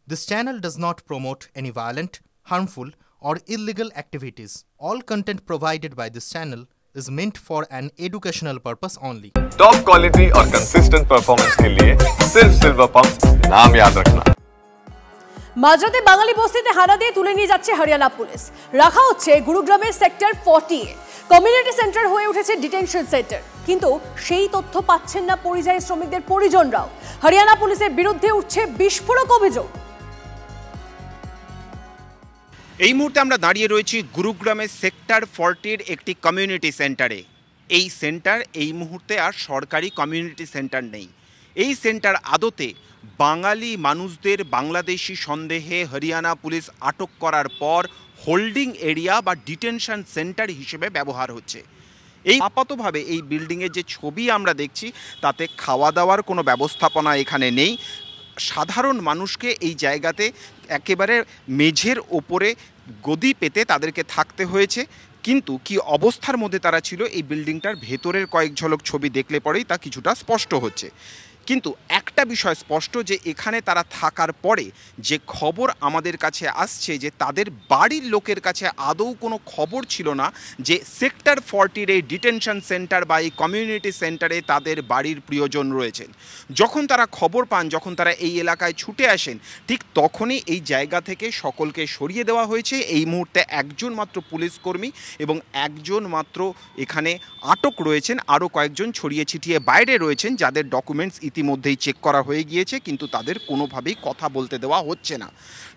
This channel does not promote any violent, harmful, or illegal activities. All content provided by this channel is meant for an educational purpose only. Top quality और consistent performance के लिए सिर्फ silver pump नाम याद रखना। মাঝরাতে বাঙালি বস্তিতে হানা দিয়ে তুলে নিয়ে যাচ্ছে হরিয়ানা পুলিশ। রাখা হচ্ছে গুরুগ্রামের সেক্টর 40 এ। কমিউনিটি সেন্টার হয়ে উঠেছে ডিটেনশন সেন্টার, কিন্তু সেই তথ্য পাচ্ছেন না পরিযায়ী শ্রমিকদের পরিজনরাও। হরিয়ানা পুলিশের বিরুদ্ধে উঠছে বিস্ফোরক অভিযোগ। এই মুহূর্তে আমরা দাঁড়িয়ে রয়েছি গুরুগ্রামের সেক্টর 40 একটি কমিউনিটি সেন্টারে। এই সেন্টার এই মুহূর্তে আর সরকারি কমিউনিটি সেন্টার নেই। এই সেন্টার আদতে বাঙালি মানুষদের বাংলাদেশি সন্দেহে হরিয়ানা পুলিশ আটক করার পর হোল্ডিং এরিয়া বা ডিটেনশন সেন্টার হিসেবে ব্যবহার হচ্ছে। এই আপাতভাবে এই বিল্ডিংয়ের যে ছবি আমরা দেখছি তাতে খাওয়া দাওয়ার কোনো ব্যবস্থাপনা এখানে নেই। সাধারণ মানুষকে এই জায়গাতে একেবারে মেঝের ওপরে গদি পেতে তাদেরকে থাকতে হয়েছে। কিন্তু কি অবস্থার মধ্যে তারা ছিল এই বিল্ডিংটার ভেতরের কয়েক ঝলক ছবি দেখলে পরেই তা কিছুটা স্পষ্ট হচ্ছে। কিন্তু একটা বিষয় স্পষ্ট যে এখানে তারা থাকার পরে যে খবর আমাদের কাছে আসছে যে তাদের বাড়ির লোকের কাছে আদৌ কোনো খবর ছিল না যে সেক্টর 40 এই ডিটেনশন সেন্টার বা এই কমিউনিটি সেন্টারে তাদের বাড়ির প্রিয়জন রয়েছেন। যখন তারা খবর পান, যখন তারা এই এলাকায় ছুটে আসেন, ঠিক তখনই এই জায়গা থেকে সকলকে সরিয়ে দেওয়া হয়েছে। এই মুহূর্তে একজন মাত্র পুলিশ কর্মী এবং একজন মাত্র এখানে আটক রয়েছেন, আরও কয়েকজন ছড়িয়ে ছিটিয়ে বাইরে রয়েছেন যাদের ডকুমেন্টস ইতিমধ্যেই চেক করা হয়ে গিয়েছে, কিন্তু তাদের কোনোভাবেই কথা বলতে দেওয়া হচ্ছে না।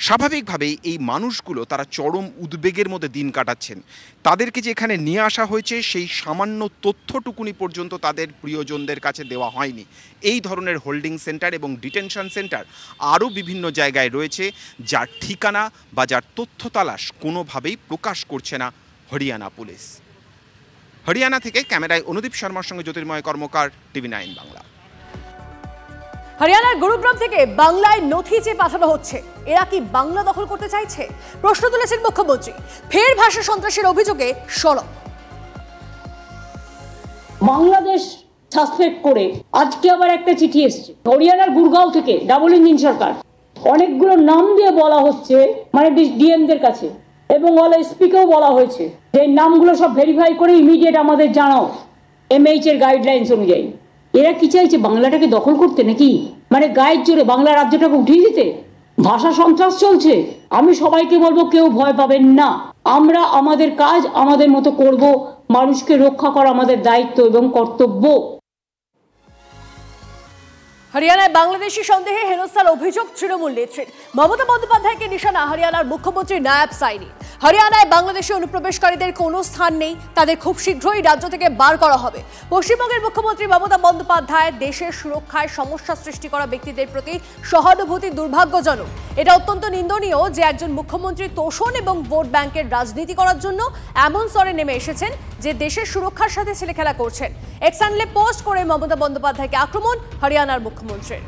স্বাভাবিকভাবেই এই মানুষগুলো তারা চরম উদ্বেগের মধ্যে দিন কাটাচ্ছেন। তাদেরকে যে এখানে নিয়ে আসা হয়েছে সেই সামান্য তথ্যটুকুনি পর্যন্ত তাদের প্রিয়জনদের কাছে দেওয়া হয়নি। এই ধরনের হোল্ডিং সেন্টার এবং ডিটেনশন সেন্টার আরও বিভিন্ন জায়গায় রয়েছে, যার ঠিকানা বা যার তথ্য তালাশ কোনোভাবেই প্রকাশ করছে না হরিয়ানা পুলিশ। হরিয়ানা থেকে ক্যামেরায় অনুদীপ শর্মার সঙ্গে জ্যোতির্ময় কর্মকার, TV9 বাংলা। হরিয়ানার গুরুগ্রাম থেকে বাংলায় নথি চেয়ে পাঠানো হচ্ছে। এরা কি বাংলা দখল করতে চাইছে? প্রশ্ন তুলেছেন মুখ্যমন্ত্রী। ফের ভাষা সন্ত্রাসের অভিযোগে সরব। বাংলাদেশ সাসপেক্ট করে আজকে আবার একটা চিঠি এসেছে হরিয়ানার গুরগাঁও থেকে, ডাবল ইঞ্জিন সরকার। অনেকগুলো নাম দিয়ে বলা হচ্ছে, মানে ডিএমদের কাছে এবং অল এসপিকেও বলা হয়েছে যে নামগুলো সব ভেরিফাই করে ইমিডিয়েট আমাদের জানাও MH এর গাইডলাইন্স অনুযায়ী। এরা কি চাইছে? বাংলাটাকে দখল করতে নাকি? মানে গায়ের জোরে বাংলা রাজ্যটাকে উঠিয়ে দিতে? ভাষা সন্ত্রাস চলছে। আমি সবাইকে বলবো কেউ ভয় পাবেন না। আমরা আমাদের কাজ আমাদের মতো করব। মানুষকে রক্ষা করা আমাদের দায়িত্ব এবং কর্তব্য। হরিয়ানায় বাংলাদেশি সন্দেহে হেনস্থার অভিযোগ তৃণমূল নেত্রীর। মমতা বন্দ্যোপাধ্যায়কে নিশানা হরিয়ানার মুখ্যমন্ত্রী নায়াব সাইনি। হরিয়ানায় বাংলাদেশি অনুপ্রবেশকারীদের কোনো স্থান নেই, তাদের খুব শীঘ্রই রাজ্য থেকে বার করা হবে। পশ্চিমবঙ্গের মুখ্যমন্ত্রী মমতা বন্দ্যোপাধ্যায় দেশের সুরক্ষায় সমস্যা সৃষ্টি করা ব্যক্তিদের প্রতি সহানুভূতি দুর্ভাগ্যজনক। এটা অত্যন্ত নিন্দনীয় যে একজন মুখ্যমন্ত্রী তোষণ এবং ভোট ব্যাংকের রাজনীতি করার জন্য এমন স্তরে নেমে এসেছেন যে দেশের সুরক্ষার সাথে ছেলেখেলা করছেন। এক্স হ্যান্ডলে পোস্ট করে মমতা বন্দ্যোপাধ্যায়কে আক্রমণ হরিয়ানার মুখ্যমন্ত্রীর।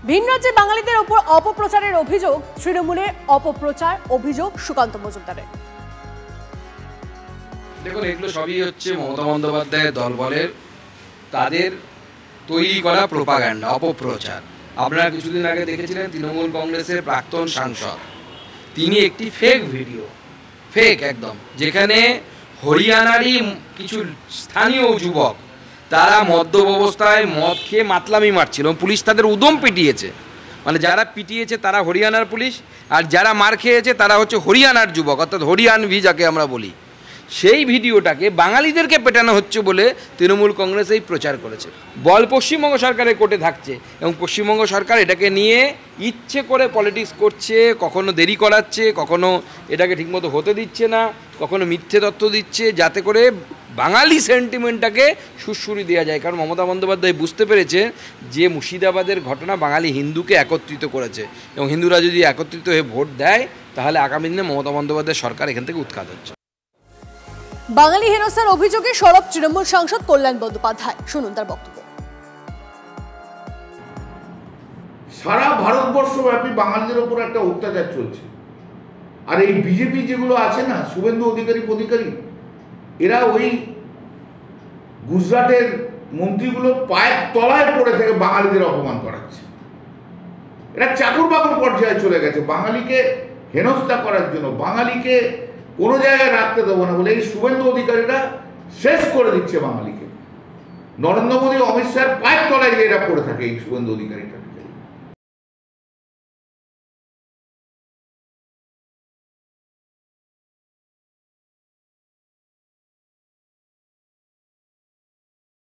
ভিন রাজ্যে বাঙালিদের ওপর অপপ্রচারের অভিযোগ তৃণমূলের। অপপ্রচার অভিযোগ সুকান্ত মজুমদারের। দেখুন, এগুলো সবই হচ্ছে মমতা বন্দ্যোপাধ্যায়ের দলবলের তাদের তৈরি করা প্রোপাগান্ডা, অপপ্রচার। আপনারা কিছুদিন আগে দেখেছিলেন তৃণমূল কংগ্রেসের প্রাক্তন সাংসদ, তিনি একটি ফেক ভিডিও, ফেক একদম, যেখানে হরিয়ানারই কিছু স্থানীয় যুবক তারা মদ্যপ অবস্থায় মদ খেয়ে মাতলামি মারছিল, পুলিশ তাদের উদম পিটিয়েছে। মানে যারা পিটিয়েছে তারা হরিয়ানার পুলিশ, আর যারা মার খেয়েছে তারা হচ্ছে হরিয়ানার যুবক, অর্থাৎ হরিয়ানভি যাকে আমরা বলি। সেই ভিডিওটাকে বাঙালিদেরকে পেটানো হচ্ছে বলে তৃণমূল কংগ্রেস এই প্রচার করেছে। বল পশ্চিমবঙ্গ সরকারের কোর্টে থাকছে এবং পশ্চিমবঙ্গ সরকার এটাকে নিয়ে ইচ্ছে করে পলিটিক্স করছে, কখনো দেরি করাচ্ছে, কখনো এটাকে ঠিকমতো হতে দিচ্ছে না, কখনো মিথ্যে তথ্য দিচ্ছে, যাতে করে বাঙালি সেন্টিমেন্টটাকে সুরসুরি দেওয়া যায়। কারণ মমতা বন্দ্যোপাধ্যায় বুঝতে পেরেছে যে মুর্শিদাবাদের ঘটনা বাঙালি হিন্দুকে একত্রিত করেছে এবং হিন্দুরা যদি একত্রিত হয়ে ভোট দেয় তাহলে আগামী দিনে মমতা বন্দ্যোপাধ্যায় সরকার এখান থেকে উৎখাত হচ্ছে। বাঙালি হেনস্থার অভিযোগে সরব তৃণমূল সাংসদ কল্যাণ বন্দ্যোপাধ্যায়। শুনুন তার বক্তব্য। সারা ভারতবর্ষব্যাপী বাঙালিদের উপর একটা অত্যাচার চলছে, আর এই বিজেপি যেগুলো আছে না, শুভেন্দু অধিকারী, এরা ওই গুজরাটের মন্ত্রীগুলোর পায়ের তলায় পড়ে থেকে বাঙালিদের অপমান করাচ্ছে। এরা চাকর বাকর পর্যায়ে চলে গেছে বাঙালিকে হেনস্থা করার জন্য, বাঙালিকে কোনো জায়গায় রাখতে দেবো না বলে এই শুভেন্দু অধিকারীরা শেষ করে দিচ্ছে বাঙালিকে। নরেন্দ্র মোদী অমিত শাহের পায়ের তলায় এরা পড়ে থাকে এই শুভেন্দু অধিকারীটা।